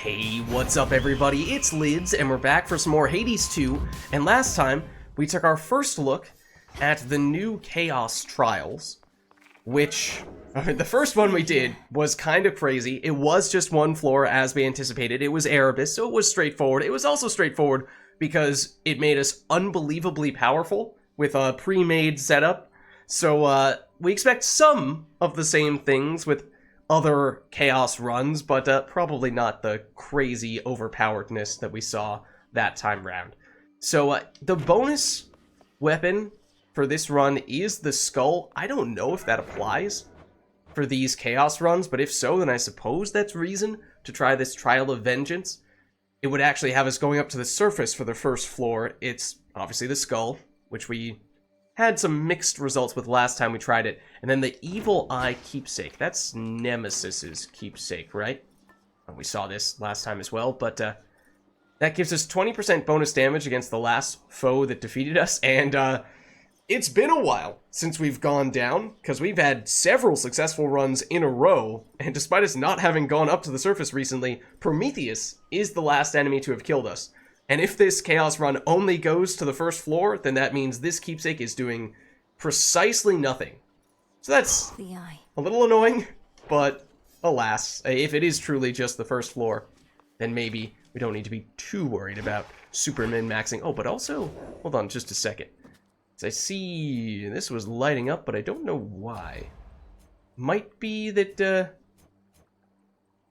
Hey, what's up everybody? It's Lids, and we're back for some more Hades 2, and last time we took our first look at the new Chaos Trials, which, the first one we did was kind of crazy. It was just one floor as we anticipated. It was Erebus, so it was straightforward. It was also straightforward because it made us unbelievably powerful with a pre-made setup, so we expect some of the same things with other Chaos runs, but probably not the crazy overpoweredness that we saw that time round. So the bonus weapon for this run is the skull. I don't know if that applies for these Chaos runs, but if so, then I suppose that's reason to try this Trial of Vengeance. It would actually have us going up to the surface for the first floor. It's obviously the skull, which we had some mixed results with last time we tried it. And then the Evil Eye Keepsake. That's Nemesis's keepsake, right? We saw this last time as well, but that gives us 20% bonus damage against the last foe that defeated us. And it's been a while since we've gone down, because we've had several successful runs in a row. And despite us not having gone up to the surface recently, Prometheus is the last enemy to have killed us. And if this Chaos run only goes to the first floor, then that means this keepsake is doing precisely nothing. So that's a little annoying, but alas, if it is truly just the first floor, then maybe we don't need to be too worried about super min-maxing. Oh, but also, hold on just a second. I see this was lighting up, but I don't know why. Might be that,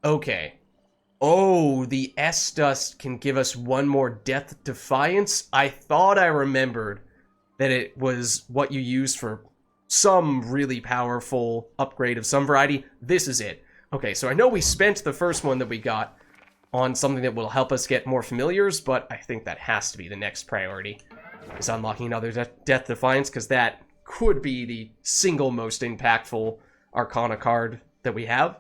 okay. Oh, the S-Dust can give us one more Death Defiance? I thought I remembered that it was what you use for some really powerful upgrade of some variety. This is it. Okay, so I know we spent the first one that we got on something that will help us get more familiars, but I think that has to be the next priority, is unlocking another Death Defiance, because that could be the single most impactful Arcana card that we have.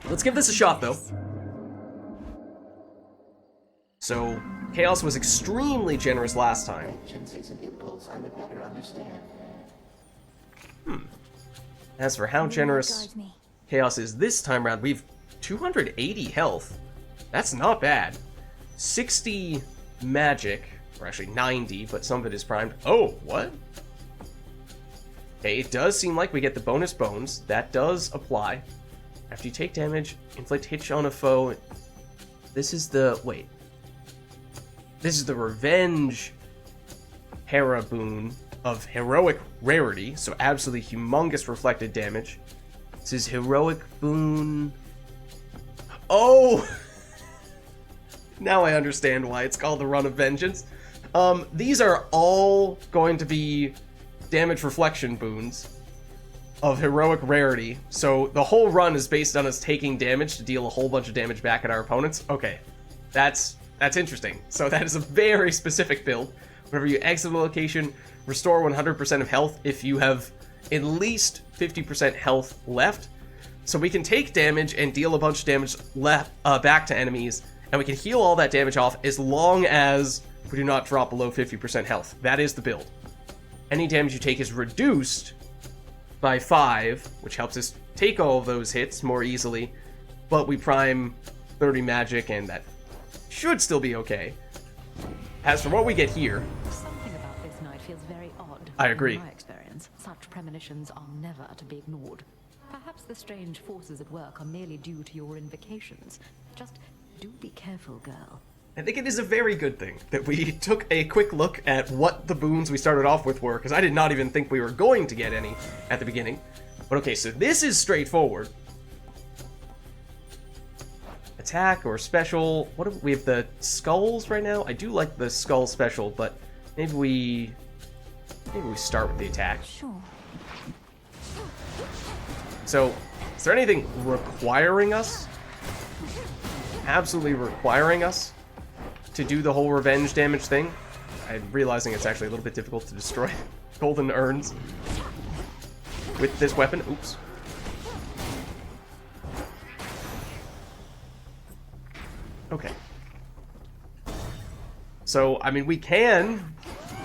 Let's give this a shot, though. So, Chaos was extremely generous last time. As for how generous Chaos is this time around, we've 280 health. That's not bad. 60 magic, or actually 90, but some of it is primed. Oh, what? Okay, it does seem like we get the bonus bones. That does apply. After you take damage, inflict hit on a foe. This is the... wait. This is the Revenge Hera boon of heroic rarity, so absolutely humongous reflected damage. This is heroic boon... oh! Now I understand why it's called the Run of Vengeance. These are all going to be damage reflection boons of heroic rarity, so the whole run is based on us taking damage to deal a whole bunch of damage back at our opponents. Okay, that's interesting. So that is a very specific build. Whenever you exit the location, restore 100% of health if you have at least 50% health left. So we can take damage and deal a bunch of damage back to enemies, and we can heal all that damage off as long as we do not drop below 50% health. That is the build. Any damage you take is reduced by 5, which helps us take all of those hits more easily, but we prime 30 magic, and that should still be okay. As for what we get here... something about this night feels very odd. I agree. In my experience, such premonitions are never to be ignored. Perhaps the strange forces at work are merely due to your invocations. Just do be careful, girl. I think it is a very good thing that we took a quick look at what the boons we started off with were, because I did not even think we were going to get any at the beginning. But okay, so this is straightforward. Attack or special. What do we have? The skulls right now. I do like the skull special, but maybe we start with the attack. Sure. So, is there anything requiring us? Absolutely requiring us to do the whole revenge damage thing? I'm realizing it's actually a little bit difficult to destroy golden urns with this weapon. Oops. Okay. So, I mean, we can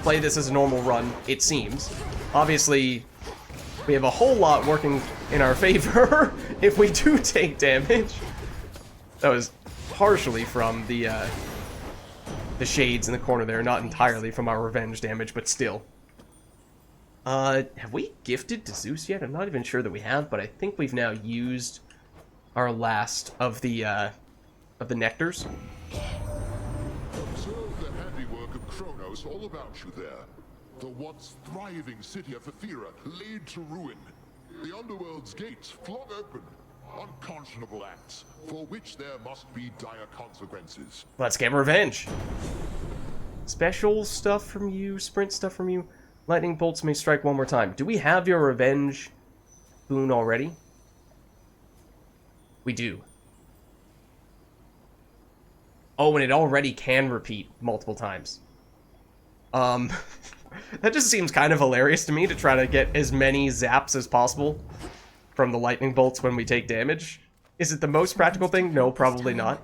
play this as a normal run, it seems. Obviously, we have a whole lot working in our favor if we do take damage. That was partially from the shades in the corner there, not entirely from our revenge damage, but still. Have we gifted to Zeus yet? I'm not even sure that we have, but I think we've now used our last of the nectars. Observe the handiwork of Kronos all about you there. The once thriving city of Ephyra laid to ruin. The underworld's gates flung open. Unconscionable acts, for which there must be dire consequences. Let's get revenge. Special stuff from you, sprint stuff from you. Lightning bolts may strike one more time. Do we have your revenge boon already? We do. Oh, and it already can repeat multiple times. That just seems kind of hilarious to me, to try to get as many zaps as possible from the lightning bolts when we take damage. Is it the most practical thing? No, probably not.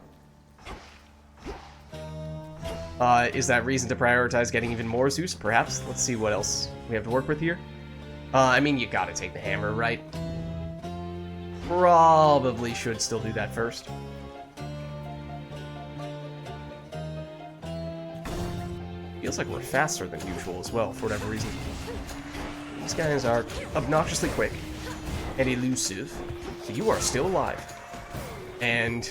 Is that reason to prioritize getting even more Zeus? Perhaps. Let's see what else we have to work with here. I mean, you gotta take the hammer, right? Probably should still do that first. Feels like we're faster than usual as well, for whatever reason. These guys are obnoxiously quick and elusive, but you are still alive. And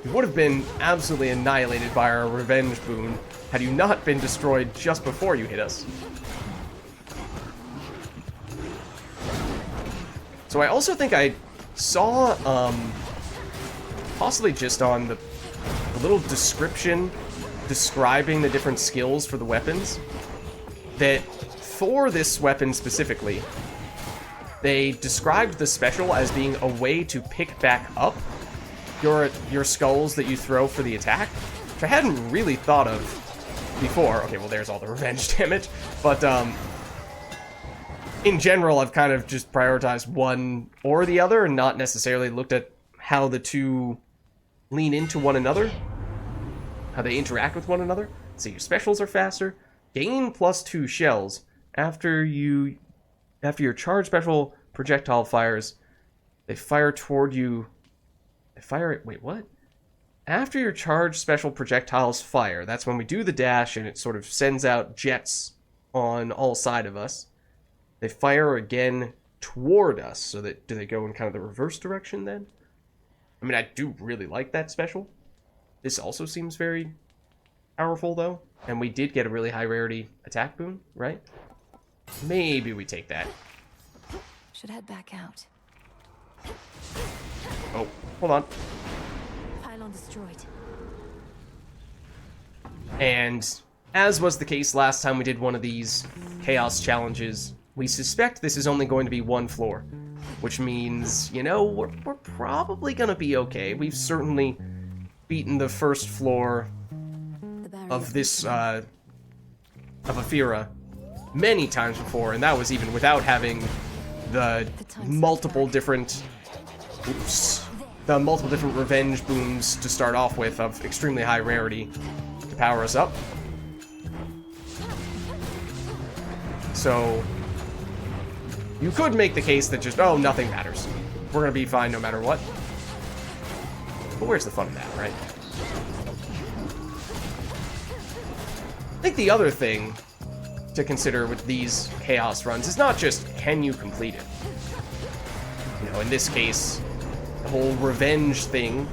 you would have been absolutely annihilated by our revenge boon had you not been destroyed just before you hit us. So I also think I saw, possibly just on the little description describing the different skills for the weapons, that for this weapon specifically, they described the special as being a way to pick back up your skulls that you throw for the attack, which I hadn't really thought of before. Okay, well, there's all the revenge damage, but in general, I've kind of just prioritized one or the other and not necessarily looked at how the two lean into one another, how they interact with one another. So your specials are faster. Gain +2 shells after your charge special projectile fires. They fire toward you. They fire. Wait, what? After your charge special projectiles fire, that's when we do the dash and it sort of sends out jets on all sides of us. They fire again toward us, so that do they go in kind of the reverse direction then? I mean, I do really like that special. This also seems very powerful, though. And we did get a really high rarity attack boon, right? Maybe we take that. Should head back out. Oh, hold on. Pylon destroyed. And as was the case last time we did one of these chaos challenges, we suspect this is only going to be one floor, which means, you know, we're probably going to be okay. We've certainly beaten the first floor of this, of Ephyra many times before, and that was even without having the multiple different, the multiple different revenge boons to start off with of extremely high rarity to power us up. So you could make the case that just, oh, nothing matters. We're gonna be fine no matter what. But where's the fun in that, right? I think the other thing to consider with these chaos runs is not just, can you complete it? You know, in this case, the whole revenge thing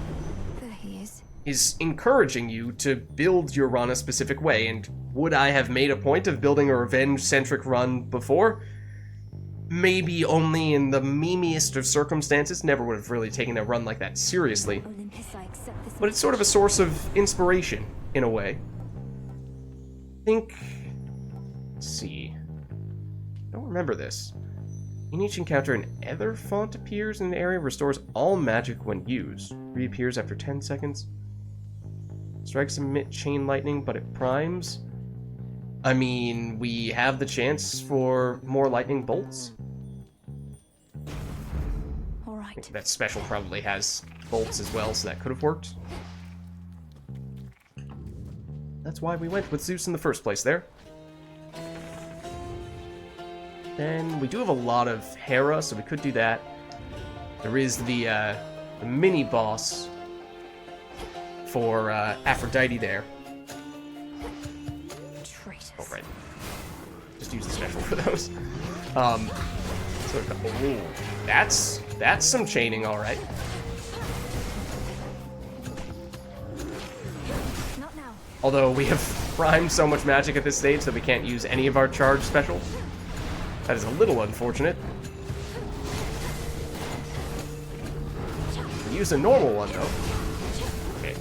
There he is encouraging you to build your run a specific way, and would I have made a point of building a revenge-centric run before? Maybe only in the memeiest of circumstances. Never would have really taken a run like that seriously. Olympus, I accept this. But it's sort of a source of inspiration, in a way. I think... Let's see. I don't remember this. In each encounter, an ether font appears in an area, restores all magic when used. Reappears after 10 seconds. Strikes emit chain lightning, but it primes. I mean, we have the chance for more lightning bolts. All right. That special probably has bolts as well, so that could have worked. That's why we went with Zeus in the first place there. Then we do have a lot of Hera, so we could do that. There is the mini-boss for Aphrodite there. Traitors. Oh, right. Just use the special for those. So, ooh, that's some chaining, all right. Not now. Although we have primed so much magic at this stage that we can't use any of our charge specials. That is a little unfortunate. We use a normal one, though. Okay.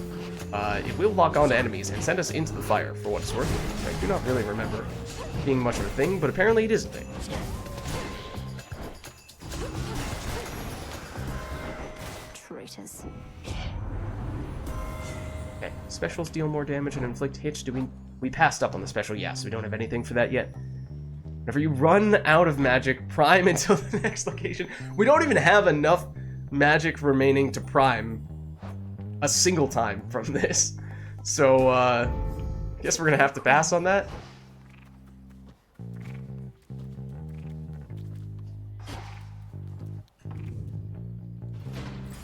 It will lock onto enemies and send us into the fire, for what it's worth. I do not really remember being much of a thing, but apparently it is a thing. Traitors. Okay. Specials deal more damage and inflict hits. We passed up on the special, yes. We don't have anything for that yet. Whenever you run out of magic, prime until the next location. We don't even have enough magic remaining to prime a single time from this. So, I guess we're gonna have to pass on that.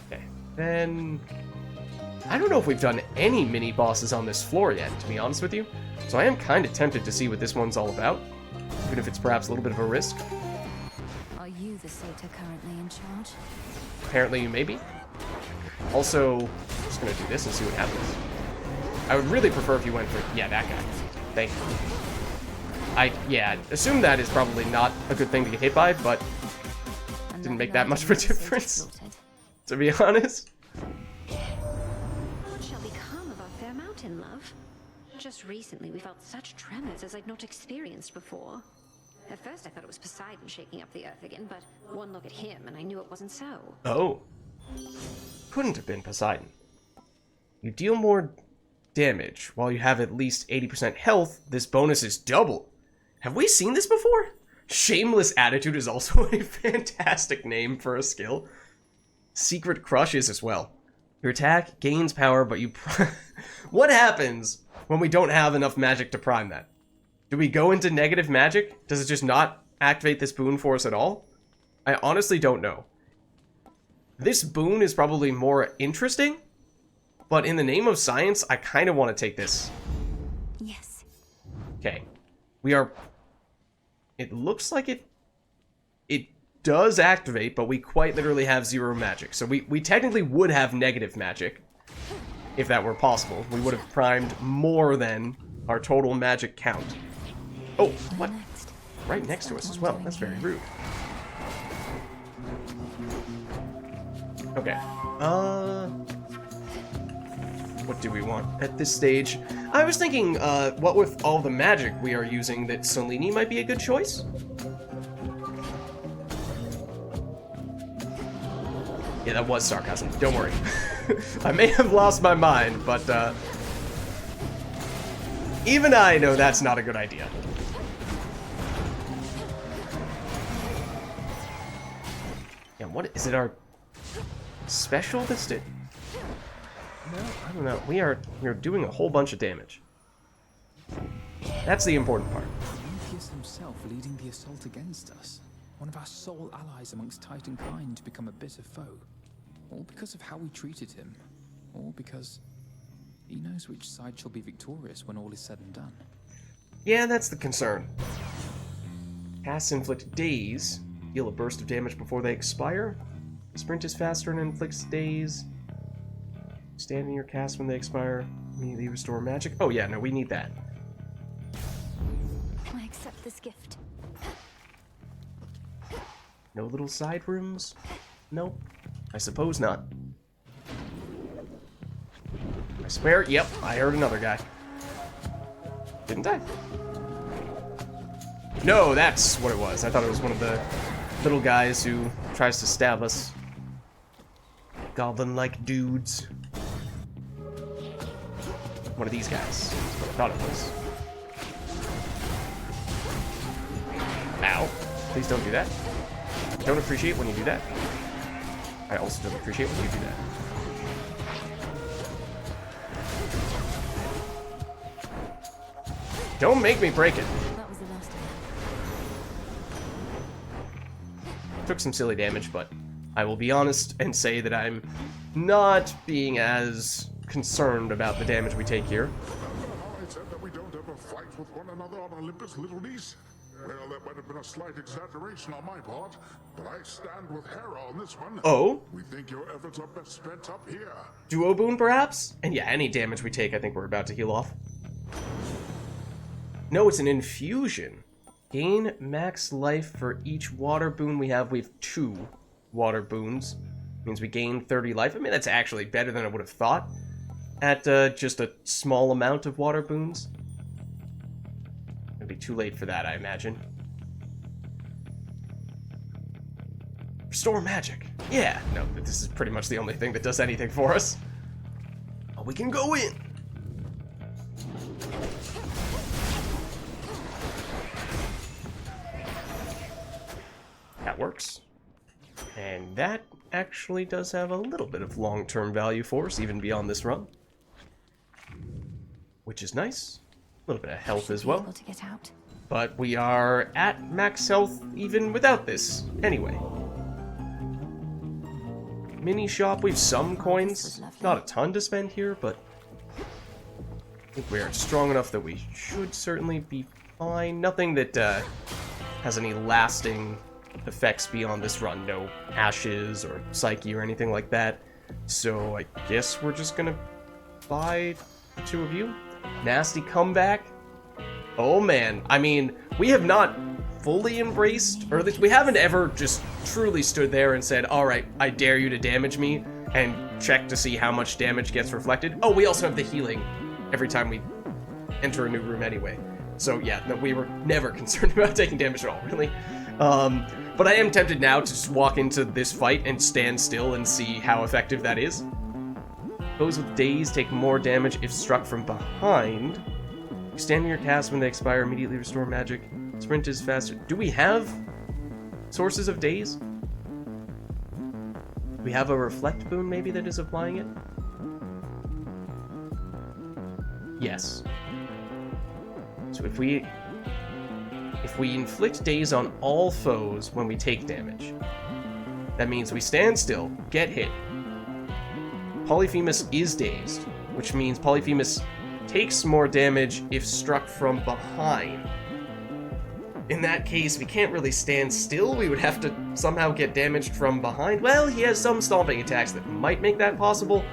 Okay, then... I don't know if we've done any mini-bosses on this floor yet, to be honest with you. So I am kind of tempted to see what this one's all about, even if it's perhaps a little bit of a risk. Are you the satyr currently in charge? Apparently you may be. Also, I'm just gonna do this and see what happens. I would really prefer if you went for, yeah, that guy. Thank you. Yeah, assume that is probably not a good thing to get hit by, but didn't make that much of a difference, to be honest. What shall become of our fair mountain, love? Just recently we felt such tremors as I'd not experienced before. At first I thought it was Poseidon shaking up the earth again, but one look at him and I knew it wasn't so. Oh. Couldn't have been Poseidon. You deal more damage. While you have at least 80% health, this bonus is double. Have we seen this before? Shameless Attitude is also a fantastic name for a skill. Secret Crush is as well. Your attack gains power, but you... What happens when we don't have enough magic to prime that? Do we go into negative magic? Does it just not activate this boon for us at all? I honestly don't know. This boon is probably more interesting, but in the name of science, I kind of want to take this. Yes. Okay. We are... It looks like it does activate, but we quite literally have 0 magic. So we technically would have negative magic, if that were possible. We would have primed more than our total magic count. Oh, what? Right next to us as well. That's very rude. Okay. What do we want at this stage? I was thinking, what with all the magic we are using, that Selene might be a good choice? Yeah, that was sarcasm. Don't worry. I may have lost my mind, but, even I know that's not a good idea. Yeah, what is it, our special that's did? No, I don't know. We are doing a whole bunch of damage. That's the important part. Prometheus himself leading the assault against us. One of our sole allies amongst Titankind to become a bitter foe. All because of how we treated him. All because he knows which side shall be victorious when all is said and done. Yeah, that's the concern. Casts inflict daze. Deal a burst of damage before they expire. Sprint is faster and inflicts daze. Stand in your cast when they expire. Immediately restore magic. Oh yeah, no, we need that. I accept this gift. No little side rooms? Nope. I suppose not. I swear, yep, I heard another guy. Didn't I? No, that's what it was. I thought it was one of the little guys who tries to stab us. Goblin-like dudes. One of these guys. That's what I thought it was. Ow. Please don't do that. I don't appreciate when you do that. I also don't appreciate when you do that. Don't make me break it. That was the last of it. Took some silly damage, but I will be honest and say that I'm not being as concerned about the damage we take here. Remember how I said that we don't ever fight with one another on Olympus, little niece? Well, that might have been a slight exaggeration on my part, but I stand with Hera on this one. Oh? We think your efforts are best spent up here. Duo boon, perhaps? And yeah, any damage we take, I think we're about to heal off. No, it's an infusion. Gain max life for each water boon we have. We have 2 water boons. Means we gain 30 life. I mean, that's actually better than I would have thought. At just a small amount of water boons. It'll be too late for that, I imagine. Restore magic. Yeah, no, this is pretty much the only thing that does anything for us. Oh, we can go in. That works. And that actually does have a little bit of long-term value for us, even beyond this run. Which is nice. A little bit of health as well. Able to get out. But we are at max health even without this, anyway. Mini shop, we have some coins. Not a ton to spend here, but I think we are strong enough that we should certainly be fine. Nothing that has any lasting effects beyond this run. No ashes or psyche or anything like that. So I guess we're just gonna buy the 2 of you. Nasty comeback. Oh man, I mean, we have not fully embraced, or at least we haven't ever just truly stood there and said, alright, I dare you to damage me, and check to see how much damage gets reflected. Oh, we also have the healing every time we enter a new room anyway. So yeah, no, we were never concerned about taking damage at all, really. But I am tempted now to just walk into this fight and stand still and see how effective that is. Foes with daze take more damage if struck from behind. Extend your cast when they expire, immediately restore magic. Sprint is faster. Do we have sources of daze? Do we have a reflect boon maybe that is applying it? Yes. So if we inflict daze on all foes when we take damage, that means we stand still, get hit. Polyphemus is dazed, which means Polyphemus takes more damage if struck from behind. In that case, we can't really stand still. We would have to somehow get damaged from behind. Well, he has some stomping attacks that might make that possible.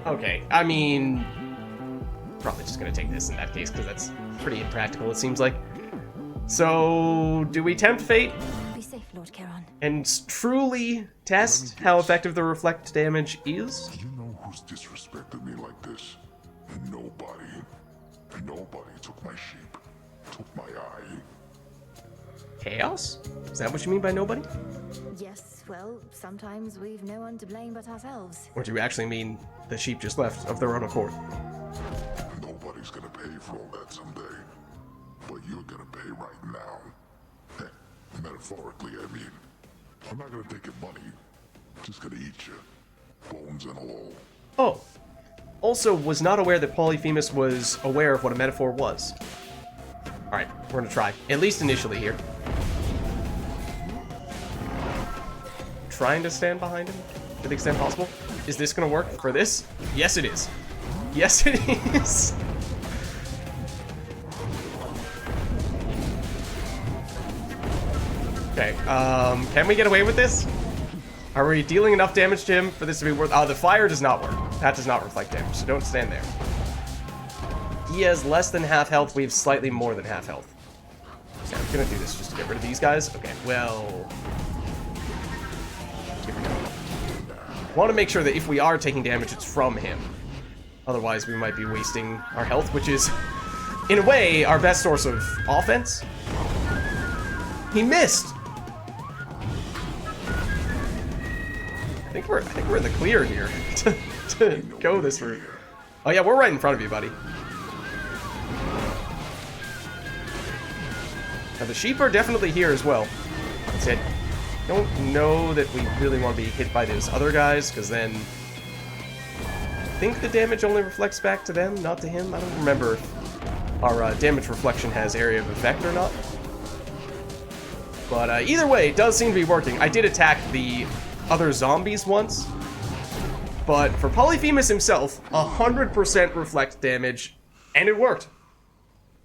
Okay, I mean, probably just gonna take this in that case, because that's pretty impractical, it seems like. So, do we tempt fate? Be safe, Lord Charon. And truly test how effective the reflect damage is? Do you know who's disrespected me like this? Nobody. Nobody took my sheep, took my eye. Chaos? Is that what you mean by nobody? Yes, well, sometimes we've no one to blame but ourselves. Or do you actually mean the sheep just left of their own accord? Nobody's gonna pay for all that someday. But you're gonna pay right now. Metaphorically, I mean. I'm not gonna take your money. I'm just gonna eat you. Bones and all. Oh. Also, was not aware that Polyphemus was aware of what a metaphor was. Alright, we're gonna try. At least initially here. Trying to stand behind him to the extent possible. Is this gonna work for this? Yes, it is. Yes, it is. Okay, can we get away with this? Are we dealing enough damage to him for this to be worth... Oh, the fire does not work. That does not reflect damage, so don't stand there. He has less than half health. We have slightly more than half health. Okay, I'm gonna do this just to get rid of these guys. Okay, well... Here we go. Want to make sure that if we are taking damage, it's from him. Otherwise, we might be wasting our health, which is, in a way, our best source of offense. He missed! I think we're in the clear here to go this route. Oh yeah, we're right in front of you, buddy. Now the sheep are definitely here as well. I don't know that we really want to be hit by those other guys, because then I think the damage only reflects back to them, not to him. I don't remember if our damage reflection has area of effect or not. But either way, it does seem to be working. I did attack the other zombies once, But for Polyphemus himself, 100% reflect damage, and it worked.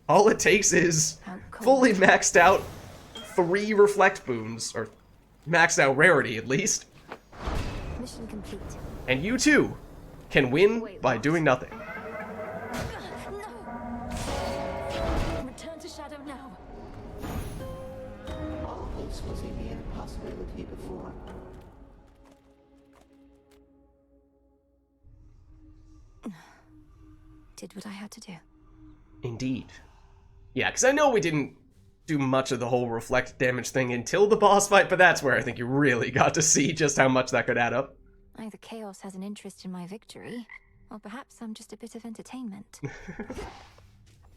All it takes is fully maxed out 3 reflect boons, or maxed out rarity at least. Mission complete. And you too can win by doing nothing. Return to Shadow now. All this was a mere possibility before. Did what I had to do. Indeed. Yeah, because I know we didn't do much of the whole reflect damage thing until the boss fight, but that's where I think you really got to see just how much that could add up. Either Chaos has an interest in my victory, or perhaps I'm just a bit of entertainment.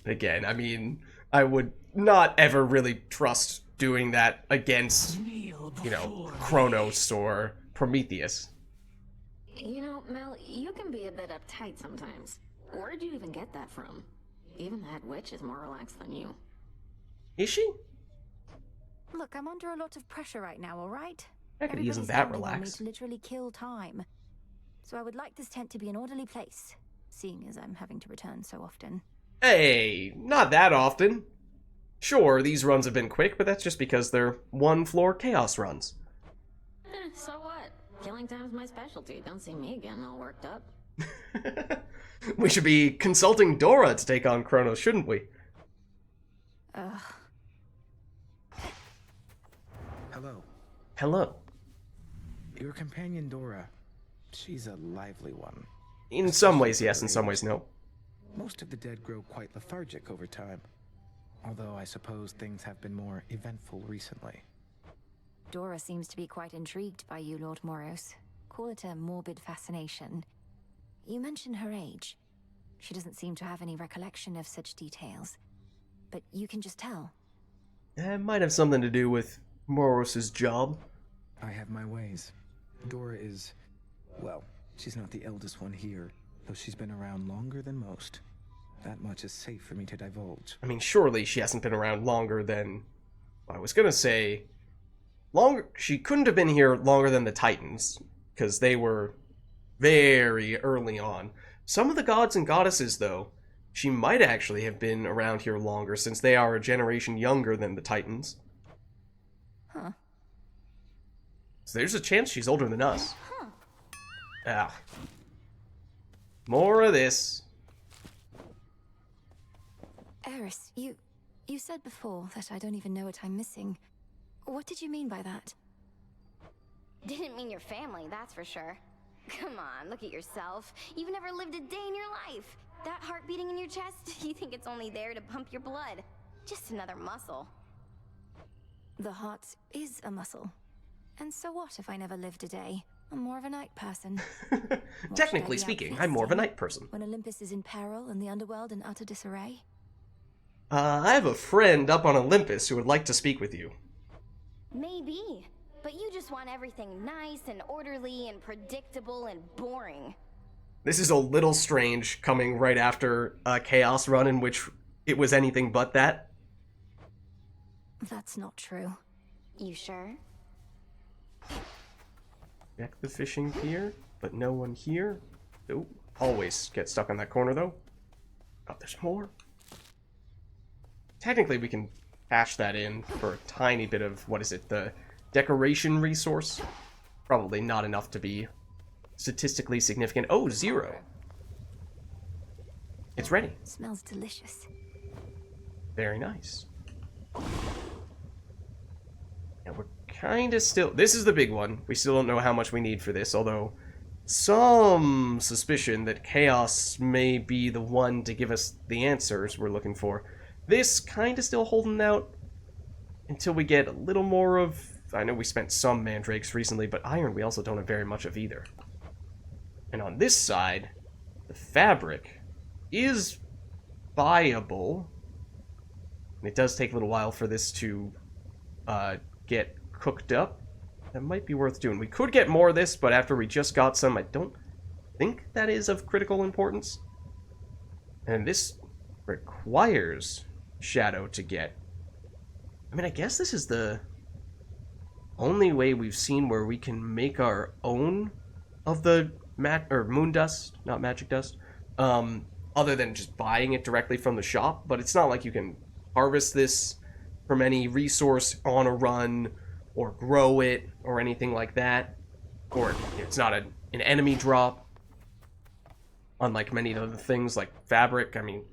Again, I mean, I would not ever really trust doing that against, you know, Kronos or Prometheus. You know, Mel, you can be a bit uptight sometimes. Where'd you even get that from? Even that witch is more relaxed than you. Is she? Look, I'm under a lot of pressure right now, alright? Heckity isn't Everybody's that counting on me relaxed. to literally kill time. So I would like this tent to be an orderly place, seeing as I'm having to return so often. Hey, not that often. Sure, these runs have been quick, but that's just because they're one-floor chaos runs. So what? Killing time's my specialty. Don't see me getting all worked up. We should be consulting Dora to take on Kronos, shouldn't we? Ugh. Hello. Hello. Your companion Dora, she's a lively one. In some ways, yes, in some ways, no. Most of the dead grow quite lethargic over time. Although I suppose things have been more eventful recently. Dora seems to be quite intrigued by you, Lord Moros. Call it a morbid fascination. You mention her age. She doesn't seem to have any recollection of such details. But you can just tell. That might have something to do with Moros' job. I have my ways. Dora is, well, she's not the eldest one here, though she's been around longer than most. That much is safe for me to divulge. I mean, surely she hasn't been around longer than... I was gonna say... longer. She couldn't have been here longer than the Titans, because they were very early on. Some of the gods and goddesses, though, she might actually have been around here longer, since they are a generation younger than the Titans. Huh. So there's a chance she's older than us. Ah. More of this. Eris, you said before that I don't even know what I'm missing. What did you mean by that? Didn't mean your family, that's for sure. Come on, look at yourself. You've never lived a day in your life. That heart beating in your chest, you think it's only there to pump your blood. Just another muscle. The heart is a muscle. And so what if I never lived a day? I'm more of a night person. Technically speaking, I'm more of a night person. When Olympus is in peril and the underworld in utter disarray? I have a friend up on Olympus who would like to speak with you. Maybe. But you just want everything nice and orderly and predictable and boring. This is a little strange, coming right after a Chaos run in which it was anything but that. That's not true. You sure? Check the fishing pier, but no one here. Ooh, always get stuck on that corner, though. Oh, there's more. Technically, we can patch that in for a tiny bit of, what is it, the decoration resource? Probably not enough to be statistically significant. Oh, 0. It's ready. Smells delicious. Very nice. And we're kind of still... This is the big one. We still don't know how much we need for this, although some suspicion that Chaos may be the one to give us the answers we're looking for. This kind of still holding out until we get a little more of... I know we spent some mandrakes recently, but iron we also don't have very much of either. And on this side, the fabric is viable. It does take a little while for this to get cooked up. That might be worth doing. We could get more of this, but after we just got some, I don't think that is of critical importance. And this requires shadow to get. I mean, I guess this is the only way we've seen where we can make our own of the moon dust, not magic dust, other than just buying it directly from the shop. But it's not like you can harvest this from any resource on a run or grow it or anything like that. Or it's not an enemy drop. Unlike many other things like fabric, I mean,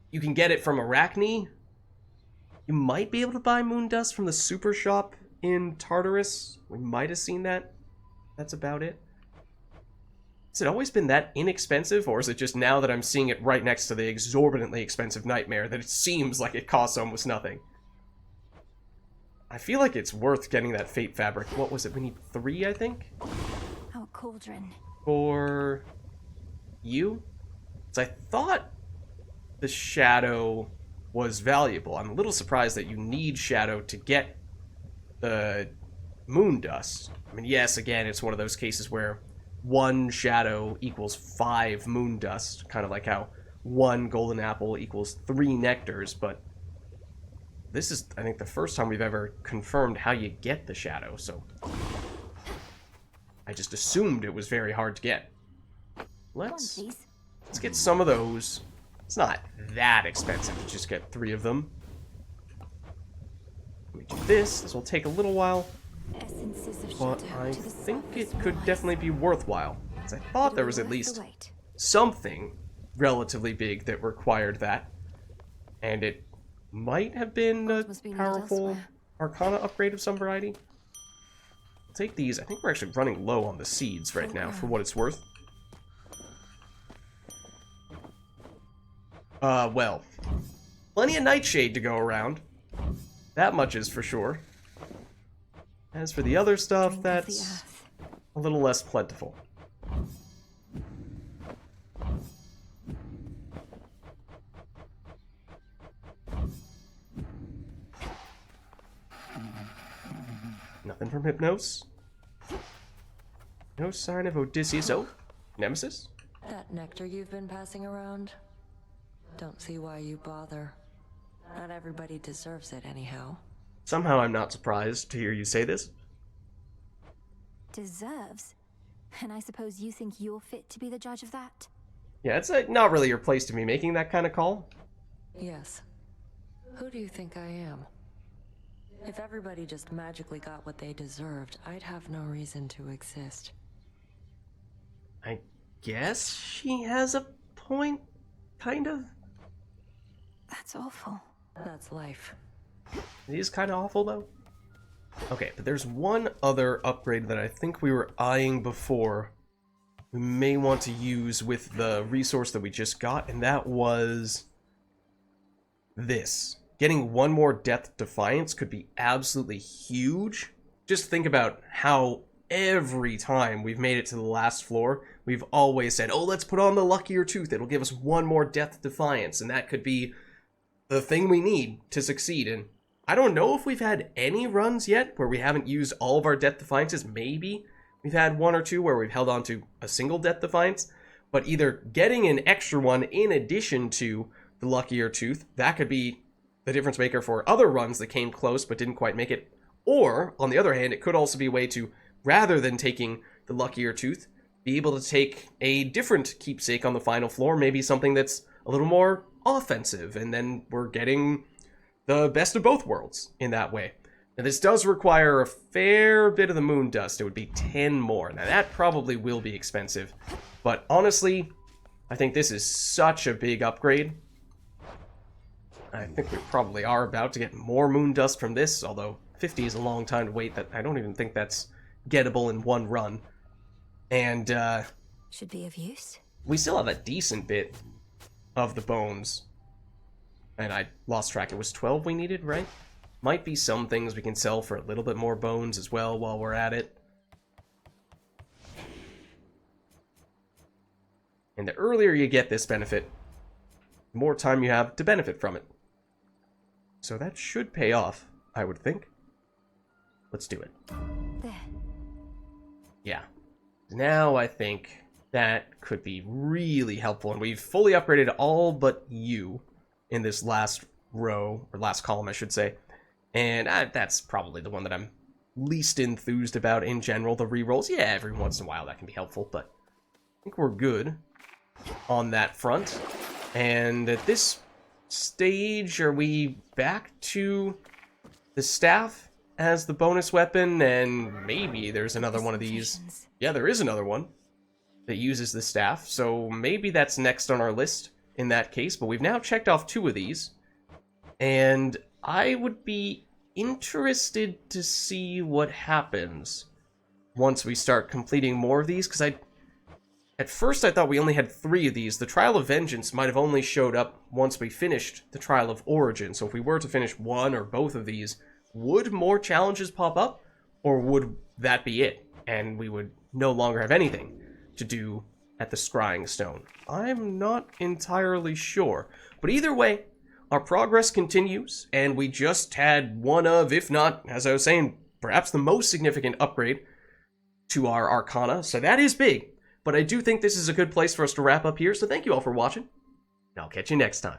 you can get it from Arachne. You might be able to buy moon dust from the super shop in Tartarus. We might have seen that. That's about it. Has it always been that inexpensive, or is it just now that I'm seeing it right next to the exorbitantly expensive Nightmare that it seems like it costs almost nothing? I feel like it's worth getting that Fate fabric. What was it? We need 3, I think? Oh, a cauldron. For you? Because I thought the shadow was valuable. I'm a little surprised that you need shadow to get the moon dust. I mean, yes, again, it's one of those cases where 1 shadow equals 5 moon dust, kind of like how 1 golden apple equals 3 nectars, but this is, I think, the first time we've ever confirmed how you get the shadow, so I just assumed it was very hard to get. Let's get some of those. It's not that expensive to just get 3 of them. Let me do this. This will take a little while, but I think it could definitely be worthwhile. Because I thought there was at least something relatively big that required that. And it might have been a powerful Arcana upgrade of some variety. I'll take these. I think we're actually running low on the seeds right now, for what it's worth. Well, plenty of Nightshade to go around. That much is for sure. As for the other stuff, that's a little less plentiful. Nothing from Hypnos. No sign of Odysseus. Oh, Nemesis? That nectar you've been passing around? Don't see why you bother. Not everybody deserves it anyhow. Somehow I'm not surprised to hear you say this. Deserves? And I suppose you think you're fit to be the judge of that? Yeah, it's not really your place to be making that kind of call. Yes. Who do you think I am? If everybody just magically got what they deserved, I'd have no reason to exist. I guess she has a point, kind of. That's awful. That's life. It is kind of awful, though. Okay, but there's one other upgrade that I think we were eyeing before we may want to use with the resource that we just got, and that was this. Getting 1 more Death Defiance could be absolutely huge. Just think about how every time we've made it to the last floor, we've always said, oh, let's put on the Luckier Tooth. It'll give us 1 more Death Defiance, and that could be the thing we need to succeed. And I don't know if we've had any runs yet where we haven't used all of our Death Defiances. Maybe we've had 1 or 2 where we've held on to a single Death Defiance, but either getting an extra one in addition to the Luckier Tooth, that could be the difference maker for other runs that came close but didn't quite make it. Or, on the other hand, it could also be a way to, rather than taking the Luckier Tooth, be able to take a different keepsake on the final floor, maybe something that's a little more offensive, and then we're getting the best of both worlds in that way. Now, this does require a fair bit of the moon dust. It would be 10 more. Now, that probably will be expensive, but honestly, I think this is such a big upgrade. I think we probably are about to get more moon dust from this, although 50 is a long time to wait. That I don't even think that's gettable in 1 run. And, should be of use. We still have a decent bit of the bones. And I lost track. It was 12 we needed, right? Might be some things we can sell for a little bit more bones as well while we're at it. And the earlier you get this benefit, the more time you have to benefit from it. So that should pay off, I would think. Let's do it. There. Yeah. Now I think that could be really helpful, and we've fully upgraded all but you in this last row, or last column, I should say. And that's probably the one that I'm least enthused about in general. The rerolls, yeah, every once in a while that can be helpful, but I think we're good on that front. And at this stage, are we back to the staff as the bonus weapon? And maybe there's another one of these. Yeah, there is another one that uses the staff, so maybe that's next on our list in that case. But we've now checked off 2 of these, and I would be interested to see what happens once we start completing more of these, because at first I thought we only had 3 of these. The Trial of Vengeance might have only showed up once we finished the Trial of Origin, so if we were to finish 1 or both of these, would more challenges pop up, or would that be it, and we would no longer have anything to do at the Scrying Stone? I'm not entirely sure, but either way, our progress continues, and we just had one of, if not, as I was saying, perhaps the most significant upgrade to our Arcana, so that is big. But I do think this is a good place for us to wrap up here, so thank you all for watching, and I'll catch you next time.